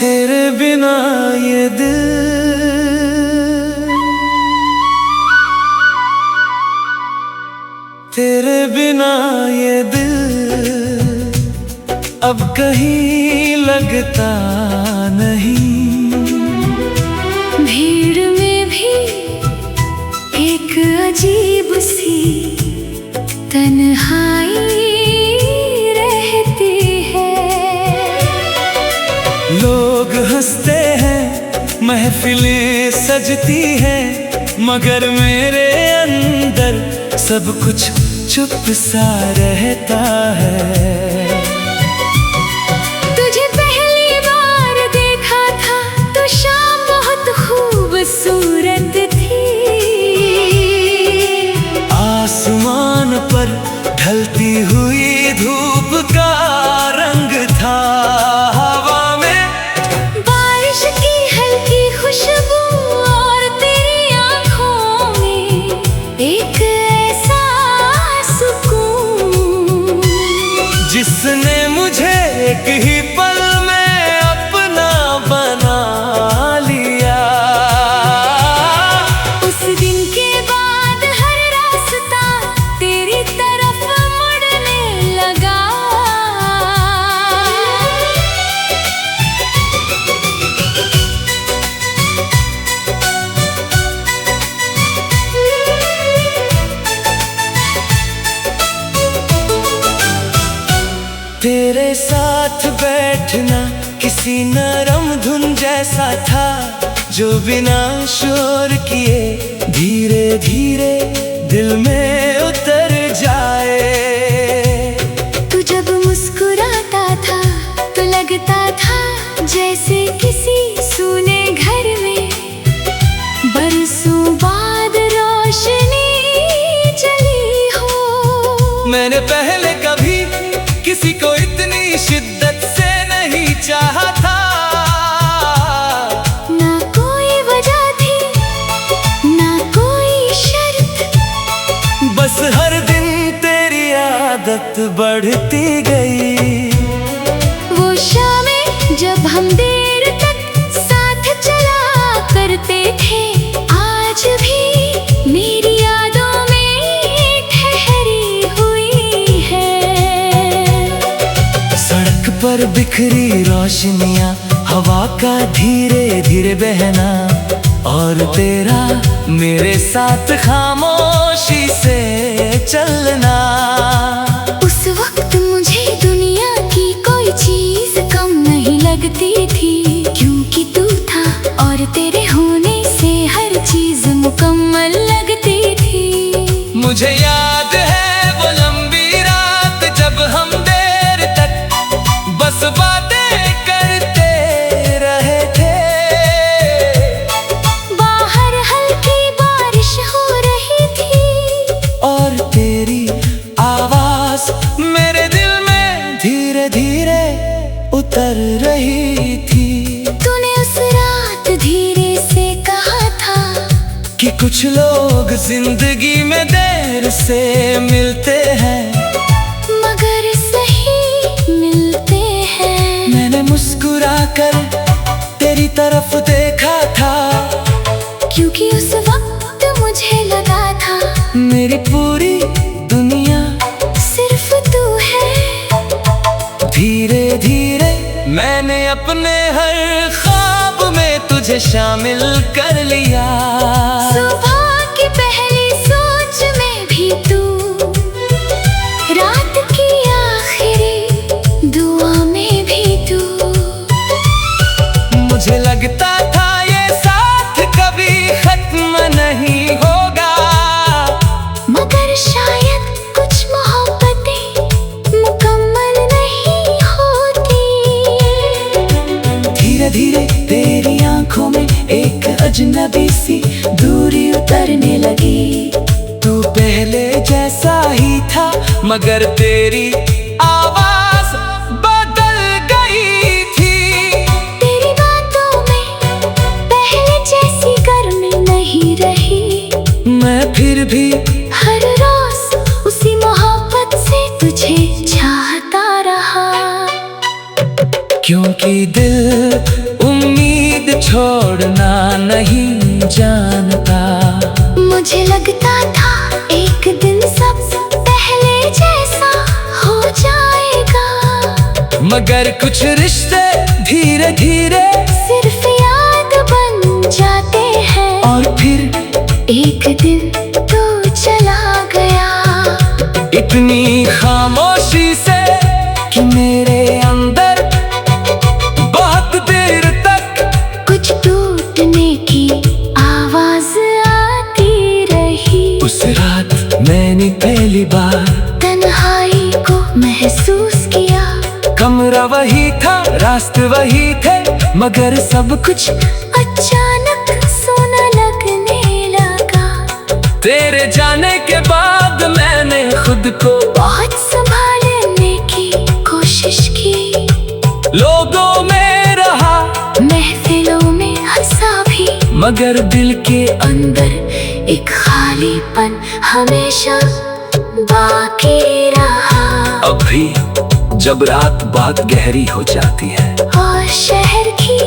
तेरे बिना ये दिल तेरे बिना ये दिल अब कहीं लगता नहीं। भीड़ में भी एक अजीब सी तन्हाई रहती है। लोग हंसते हैं, महफिलें सजती हैं, मगर मेरे अंदर सब कुछ चुप सा रहता है। तुझे पहली बार देखा था तो शाम बहुत खूबसूरत थी। आसमान पर ढलती हुई धूप का रंग था, हवा में बारिश की हल्की खुशबू और तेरी आँखों में एक ऐसा सुकून जिसने मुझे एक ही पल में अपना बना लिया। उस दिन के बाद हर रास्ता तेरी तरफ मुड़ने लगा। तेरे साथ बैठना किसी नरम धुन जैसा था, जो बिना शोर किए धीरे धीरे दिल में उतर जाए। तू जब मुस्कुराता था तो लगता था जैसे किसी सूने घर में बरसों बाद रोशनी जली हो। मैंने पहले कभी किसी को इतनी शिद्दत से नहीं चाहा था। ना कोई वजह थी, ना कोई शर्त, बस हर दिन तेरी आदत बढ़ती गई। वो शामें जब हम देर तक साथ चला करते थे, आज भी मेरी यादों में ठहरी हुई है। सड़क पर बिखरी रोशनियां, हवा का धीरे धीरे बहना, और तेरा मेरे साथ खामोशी से चलना। उस वक्त मुझे दुनिया की कोई चीज कम नहीं लगती थी, क्योंकि तू था और तेरे होने से हर चीज मुकम्मल लगती थी। मुझे याद है वो लंबी रात जब हम देर तक बस बातें करते रहे थे। बाहर हल्की बारिश हो रही थी और तेरी आवाज मेरे दिल में धीरे धीरे उतर रही थी। तूने उस रात धीरे से कहा था कि कुछ लोग जिंदगी में देर से मिलते हैं, मगर सही मिलते हैं। मैंने मुस्कुरा कर तेरी तरफ देखा था, क्योंकि उस वक्त मुझे लगा था मेरी पूरी दुनिया सिर्फ तू है। धीरे धीरे मैंने अपने हर ख्वाब में तुझे शामिल कर लिया। सुबह की पहली सोच में भी तू, रात की आखिरी दुआ में भी तू। मुझे लगता था ये साथ कभी खत्म नहीं होगा, मगर शायद कुछ मोहब्बतें मुकम्मल नहीं होती। धीरे धीरे तेरी आंखों में एक अजनबी सी दूरी उतरने लगी। तू पहले जैसा ही था, मगर तेरी आवाज बदल गई थी। तेरी बातों में पहले जैसी गर्मी नहीं रही, मैं फिर भी हर रोज उसी मोहब्बत से तुझे चाहता रहा। क्योंकि दिल उम्मीद छोड़ना नहीं जानता। मुझे लगता था एक दिन सब पहले जैसा हो जाएगा, मगर कुछ रिश्ते धीरे धीरे सिर्फ याद बन जाते हैं। और फिर एक दिन तो चला गया, इतनी खामोशी से कि मेरे अंदर बहुत देर तक कुछ टूटने की आवाज आती रही। उस रात मैंने पहली बार तन्हाई को महसूस किया। कमरा वही था, रास्ते वही थे, मगर सब कुछ अचानक सोना लगने लगा। तेरे जाने के बाद मैंने खुद को बहुत संभालने की कोशिश की, लोगों में रहा, महफिलों में हंसा भी, मगर दिल के अंदर एक खालीपन हमेशा बाकी रहा। अब भी जब रात बहुत गहरी हो जाती है और शहर की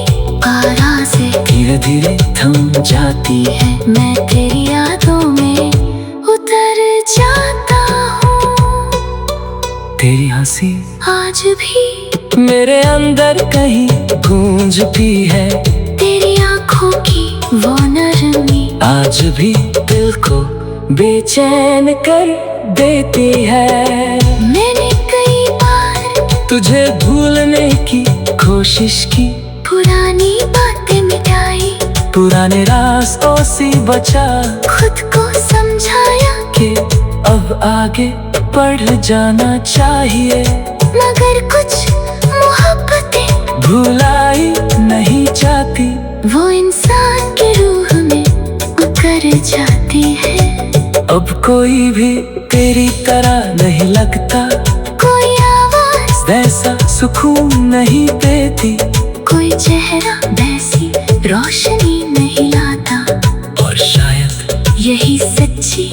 आवाज़ें धीरे धीरे थम जाती है, मैं तेरी यादों में उतर जाता हूँ। तेरी हंसी आज भी मेरे अंदर कहीं गूंजती है, तेरी आंखों की वो नरमी आज भी दिल को बेचैन कर देती है। मैंने कई बार तुझे भूलने की कोशिश की, पुरानी बातें मिटाई, पुराने रास्तों से बचा, खुद को समझाया कि अब आगे बढ़ जाना चाहिए, मगर कुछ मोहब्बतें भुलाई नहीं जाती, वो इंसान के रूह में उतर जाती है। अब कोई भी तेरी तरह नहीं लगता, कोई आवाज वैसा सुकून नहीं देती, कोई चेहरा वैसी रोशनी नहीं लाता, और शायद यही सच्ची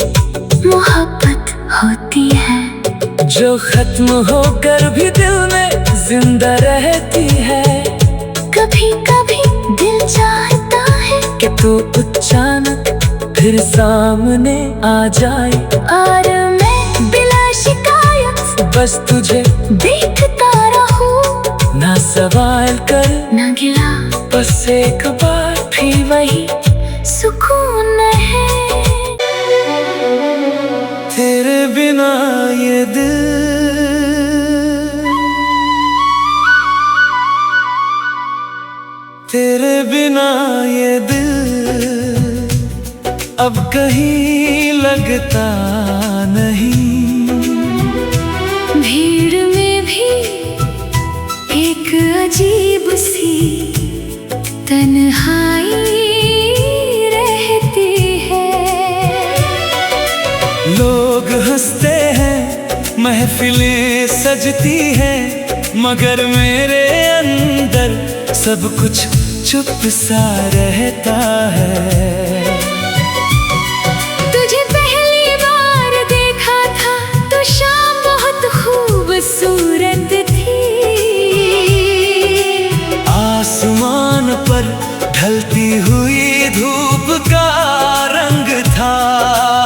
मोहब्बत होती है, जो खत्म होकर भी दिल में जिंदा रहती है। कभी कभी दिल चाहता है कि तू अचानक फिर सामने आ जाए, और मैं बिला शिकायत बस तुझे देखता रहूं, ना सवाल कर ना गिला, बस एक बार फिर वही सुकून है। तेरे बिना ये दिल तेरे बिना ये दिल अब कहीं लगता नहीं। भीड़ में भी एक अजीब सी तन्हाई रहती है। लोग हंसते हैं, महफिलें सजती हैं, मगर मेरे अंदर सब कुछ चुप सा रहता है। तुझे पहली बार देखा था तो शाम बहुत खूबसूरत थी, आसमान पर ढलती हुई धूप का रंग था,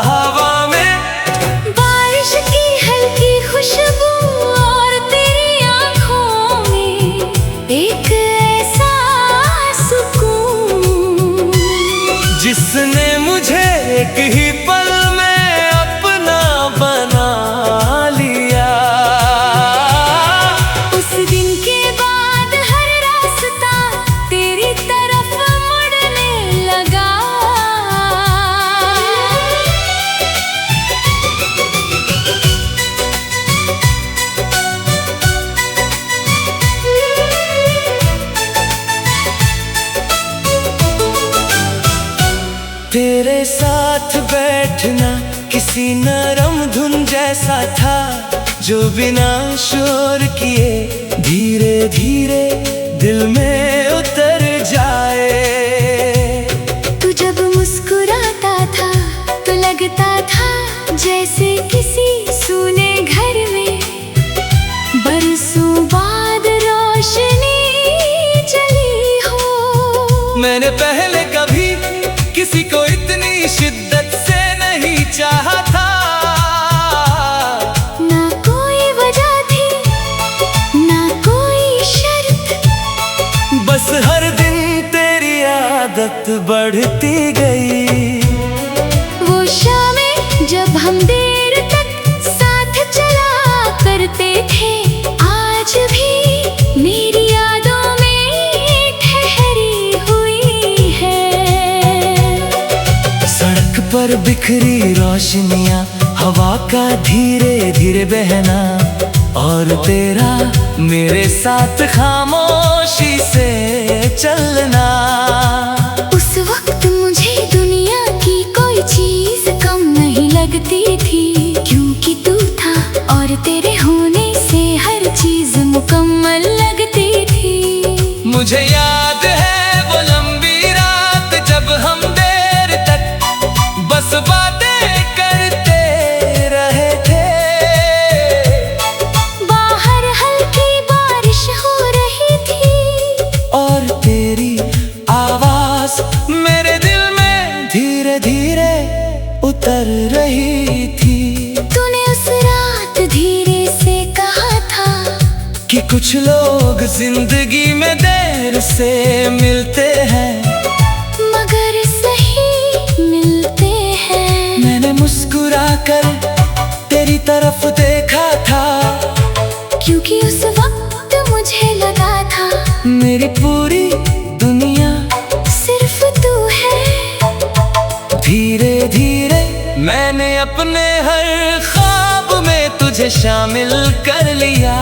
हवा में बारिश की हल्की खुशबू, और तेरी आंखों में एक ऐसा सुकून जिसने मुझे एक ही पल में अपना बना लिया। उस दिन के बाद हर रास्ता तेरी तरफ मुड़ने लगा। तेरे साथ बैठना किसी नरम धुन जैसा था, जो बिना शोर किए धीरे धीरे दिल में उतर जाए। तू जब मुस्कुराता था तो लगता था जैसे किसी सूने घर में बरसों बाद रोशनी जली हो। मैंने पहले कभी किसी को इतनी शिद्दत से नहीं चाहा था। ना कोई वजह थी, ना कोई शर्त, बस हर दिन तेरी आदत बढ़ती गई। वो शामें जब हम देर तक साथ चला करते थे, आज भी मेरी यादों में ठहरी हुई है। सड़क पर बिखरी रोशनियां, हवा का धीरे धीरे बहना, और तेरा मेरे साथ खामोशी से चलना। उस वक्त मुझे दुनिया की कोई चीज कम नहीं लगती थी, क्योंकि तू था और तेरे होने से हर चीज मुकम्मल लगती थी। मुझे याद है वो लंबी रात जब हम देर तक बस बातें करते रहे थे। बाहर हल्की बारिश हो रही थी और तेरी आवाज मेरे दिल में धीरे धीरे उतर रही थी। तूने उस रात धीरे से कहा था कि कुछ लोग जिंदगी में देर से मिलते हैं, मगर सही मिलते हैं। मैंने मुस्कुरा कर तेरी तरफ देखा था, क्योंकि उस वक्त मुझे लगा था मेरी पूरी दुनिया सिर्फ तू है। धीरे धीरे मैंने अपने हर ख्वाब में तुझे शामिल कर लिया।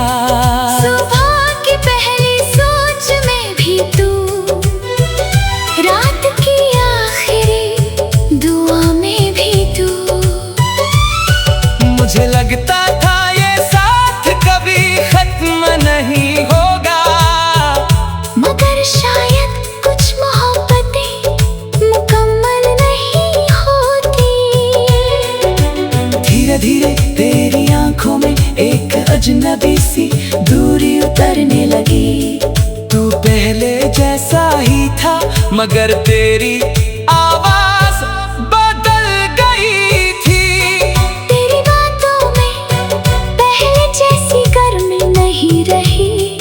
सुबह की पहली सोच में भी तू, रात की आखिरी दुआ में भी तू। मुझे लगता था ये साथ कभी खत्म नहीं होगा, मगर शायद कुछ मोहब्बतें मुकम्मल नहीं होती। धीरे धीरे तेरी आंखों में एक अजनबी सी दूरी उतरने लगी। तू पहले जैसा ही था, मगर तेरी आवाज बदल गई थी। तेरी बातों में पहले जैसी गर्मी नहीं रही,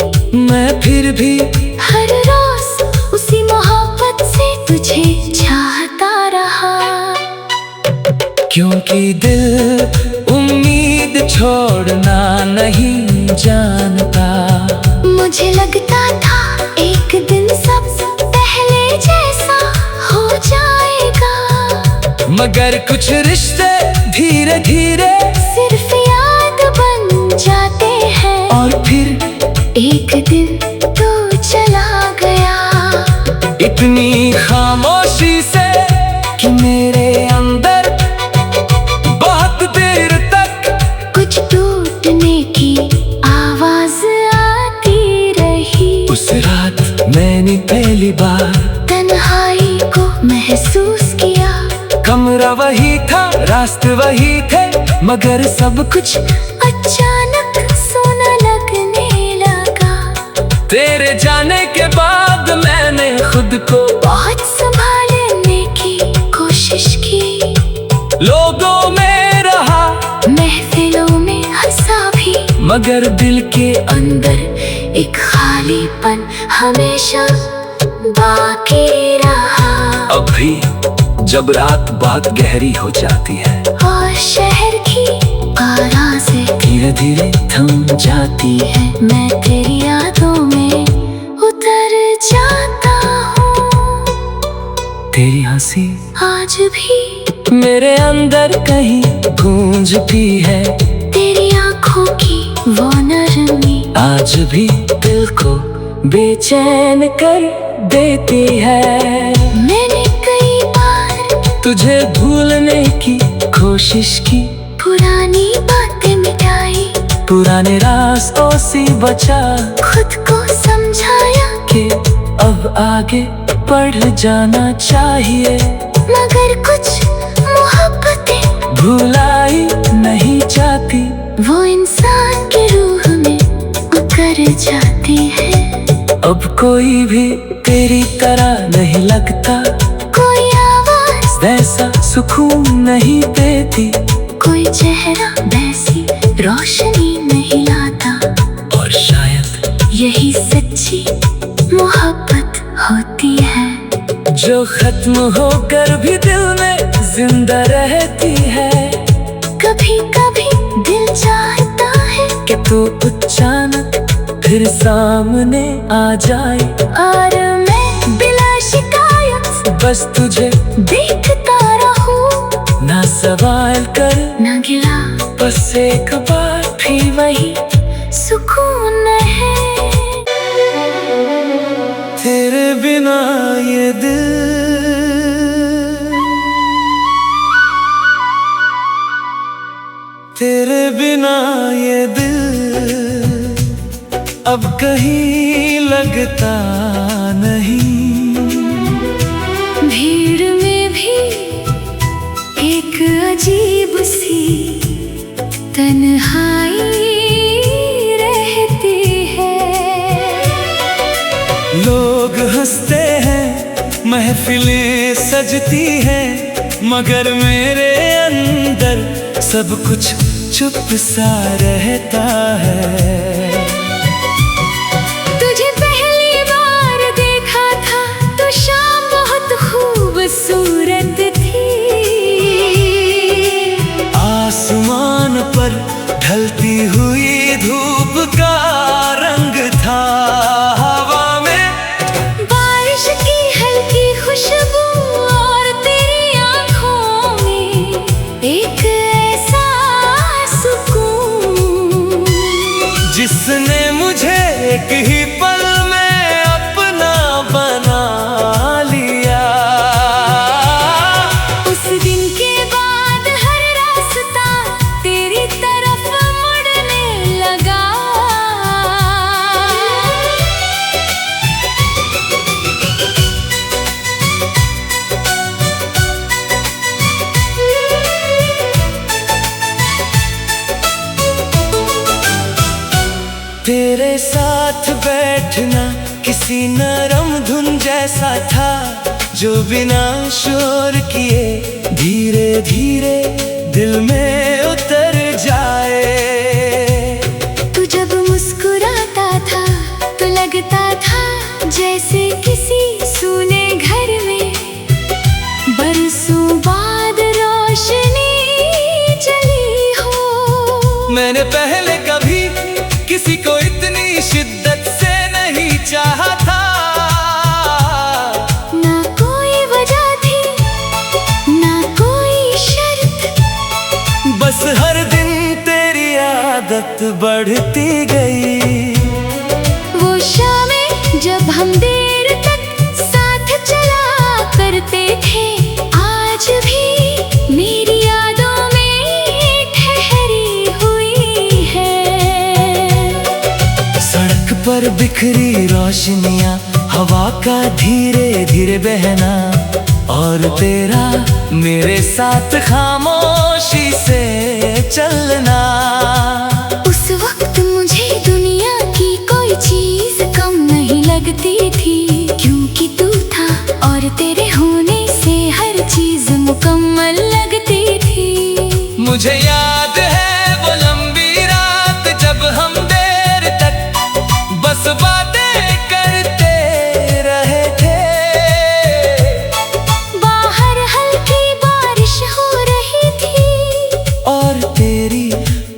मैं फिर भी हर रोज उसी मोहब्बत से तुझे चाहता रहा। क्योंकि दिल उम्मीद छोड़ना नहीं जानता। मुझे लगता था एक दिन सब पहले जैसा हो जाएगा, मगर कुछ रिश्ते धीरे धीरे सिर्फ याद बन जाते हैं। और फिर एक दिन तू चला गया, इतनी खामोशी से कि मेरे अंदर बहुत देर तक कुछ टूटने की आवाज आती रही। उस रात मैंने पहली बार तन्हाई को महसूस किया। कमरा वही था, रास्ते वही थे, मगर सब कुछ अचानक सोना लगने लगा। तेरे जाने के बाद मैंने खुद को बहुत संभालने की कोशिश की, लोगों में रहा, महफिलों में हंसा भी, मगर दिल के अंदर एक खालीपन हमेशा बाकी रहा। अब भी जब रात बहुत गहरी हो जाती है और शहर की आवाज़ें धीरे धीरे थम जाती है, मैं तेरी यादों में उतर जाता हूँ। तेरी हंसी आज भी मेरे अंदर कहीं गूंजती है, तेरी आंखों की वो नरमी आज भी दिल को बेचैन कर देती है। मैंने कई बार तुझे भूलने की कोशिश की, पुरानी बातें मिटाई, पुराने रास्तों से बचा, खुद को समझाया कि अब आगे बढ़ जाना चाहिए, मगर कुछ मोहब्बतें भुलाई नहीं जाती, वो इंसान की रूह में उतर जाती है। अब कोई भी तेरी तरह नहीं लगता, कोई आवाज वैसा सुकून नहीं देती, कोई चेहरा वैसी रोशनी नहीं लाता। और शायद यही सच्ची मोहब्बत होती है, जो खत्म होकर भी दिल में जिंदा रहती है। कभी कभी दिल चाहता है कि तू अचानक फिर सामने आ जाए, और मैं बिला शिकायत बस तुझे देखता रहूं। ना सवाल कर ना गिला, बस एक बार फिर वही सुकून है। तेरे बिना ये दिल तेरे बिना ये दिल अब कहीं लगता नहीं। भीड़ में भी एक अजीब सी तन्हाई रहती है। लोग हंसते हैं, महफिलें सजती हैं, मगर मेरे अंदर सब कुछ चुप सा रहता है। तुझे पहली बार देखा था तो शाम बहुत खूबसूरत थी। आसमान पर ढलती हुई धूप का रंग था, हवा में बारिश की हल्की खुशबू और तेरी आँखों में एक ऐसा सुकून, जिसने मुझे एक ही पल में अपना बना लिया। उस दिन के बाद हर रास्ता तेरी तरफ मुड़ने लगा। तेरे साथ बैठना किसी नरम धुन जैसा था, जो बिना शोर किए धीरे धीरे दिल में उतर जाए। तू जब मुस्कुराता था तो लगता था जैसे किसी सूने घर में बरसों बाद रोशनी जली हो। मैंने पहले कभी किसी को इतनी शिद्दत से नहीं चाहा था। ना कोई वजह थी, ना कोई शर्त, बस हर दिन तेरी आदत बढ़ती गई। वो शामें जब हम देर तक साथ चला करते थे, आज भी मेरी यादों में ठहरी हुई है। सड़क पर बिखरी रोशनियां, हवा का धीरे धीरे बहना, और तेरा मेरे साथ खामोशी से चलना। उस वक्त मुझे दुनिया की कोई चीज कम नहीं लगती थी, क्योंकि तू था और तेरे होने से हर चीज मुकम्मल लगती थी। मुझे याद है वो लंबी रात जब हम देर तक बस बातें करते रहे थे। बाहर हल्की बारिश हो रही थी और तेरी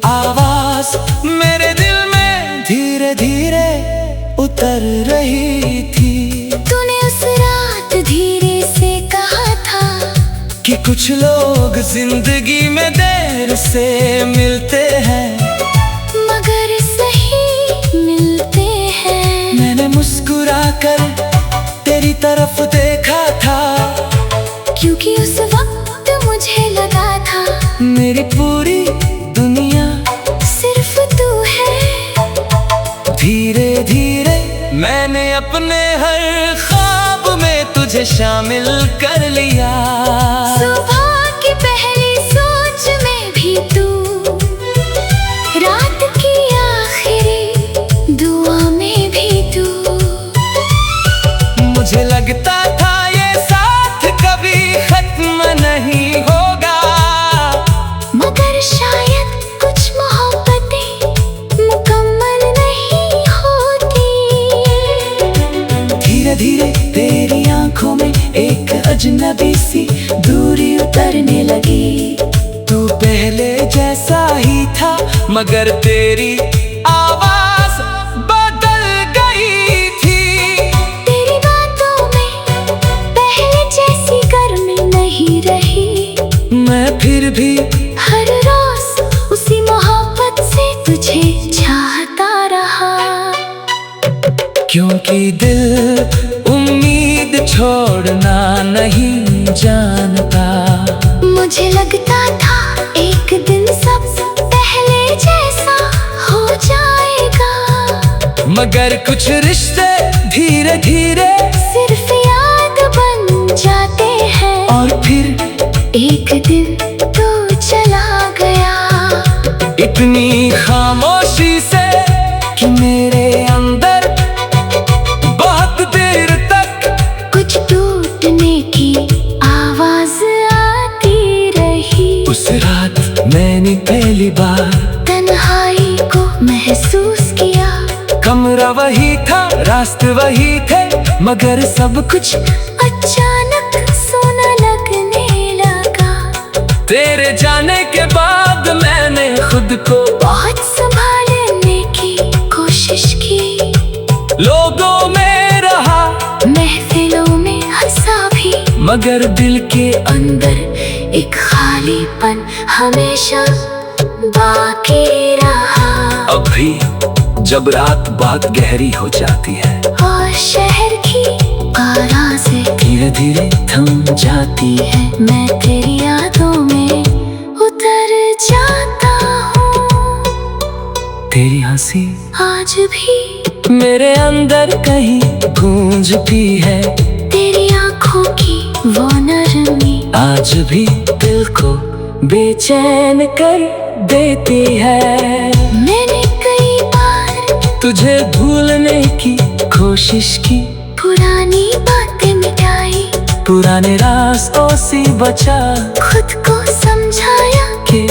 आवाज मेरे दिल में धीरे धीरे उतर रही थी। तूने उस रात धीरे से कहा था कि कुछ लोग जिंदगी में देर से मिलते हैं, मगर सही मिलते हैं। मैंने मुस्कुरा कर तेरी तरफ देखा था, क्योंकि उस वक्त मुझे लगा था मेरी पूरी दुनिया सिर्फ तू है। धीरे धीरे मैंने अपने हर ख्वाब में तुझे शामिल कर लिया। सुबह की पहली सोच में भी तू, रात की आखिरी दुआ में भी तू। धीरे धीरे तेरी आंखों में एक अजनबी सी दूरी उतरने लगी। तू पहले जैसा ही था मगर तेरी आवाज बदल गई थी। तेरी बातों में पहले जैसी गर्मी नहीं रही। मैं फिर भी हर रोज उसी मोहब्बत से तुझे चाहता रहा। क्योंकि दिल उम्मीद छोड़ना नहीं जानता। मुझे लगता था एक दिन सब पहले जैसा हो जाएगा, मगर कुछ रिश्ते धीरे धीरे सिर्फ याद बन जाते हैं। और फिर एक दिन तू चला गया, इतनी खामोशी से कि मेरे अंदर बहुत देर तक कुछ टूटने की आवाज आती रही। उस रात मैंने पहली बार तन्हाई को महसूस किया। कमरा वही था, रास्ते वही थे, मगर सब कुछ अचानक सोना लगने लगा। तेरे जाने के बाद मैंने खुद को बहुत संभालने की कोशिश की। लोगों में रहा, महफिलों में हंसा भी, मगर दिल के अंदर एक खालीपन हमेशा बाकी रहा। अब भी जब रात बहुत गहरी हो जाती है और शहर की आवाज़ें धीरे धीरे थम जाती है, मैं तेरी यादों में उतर जाता हूँ। तेरी हंसी आज भी मेरे अंदर कहीं गूंजती है। तेरी आंखों की वो नरमी आज भी दिल को बेचैन कर देती है। मैंने कई बार तुझे भूलने की कोशिश की, पुरानी बातें मिटाई, पुराने रास्तों से बचा, खुद को समझाया कि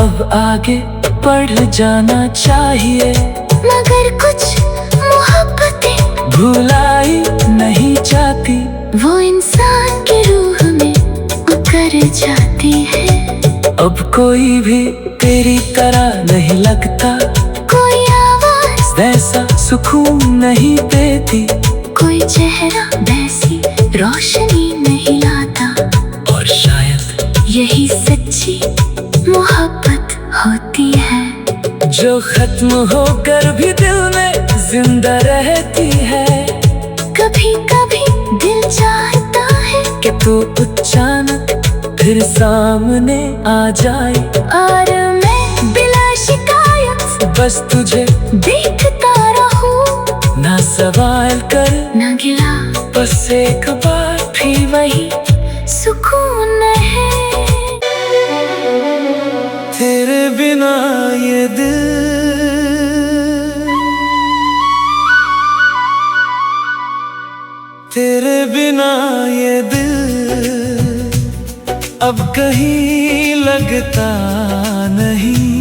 अब आगे बढ़ जाना चाहिए। मगर कुछ मोहब्बतें भुलाई नहीं जाती, वो इंसान के रूह में उतर जाती है। अब कोई भी तेरी तरह नहीं लगता, कोई आवाज वैसा सुकून नहीं देती, कोई चेहरा वैसी रोशनी नहीं लाता। और शायद यही सच्ची मोहब्बत होती है, जो खत्म होकर भी दिल में जिंदा रहती है। कभी कभी दिल चाहता है कि तू अचानक फिर सामने आ जाए, और मैं बिला शिकायत बस तुझे देखता रहूं। ना सवाल कर न गिला, बस एक बार भी वही सुकून है। तेरे बिना ये दिल, तेरे बिना ये दिल अब कहीं लगता नहीं।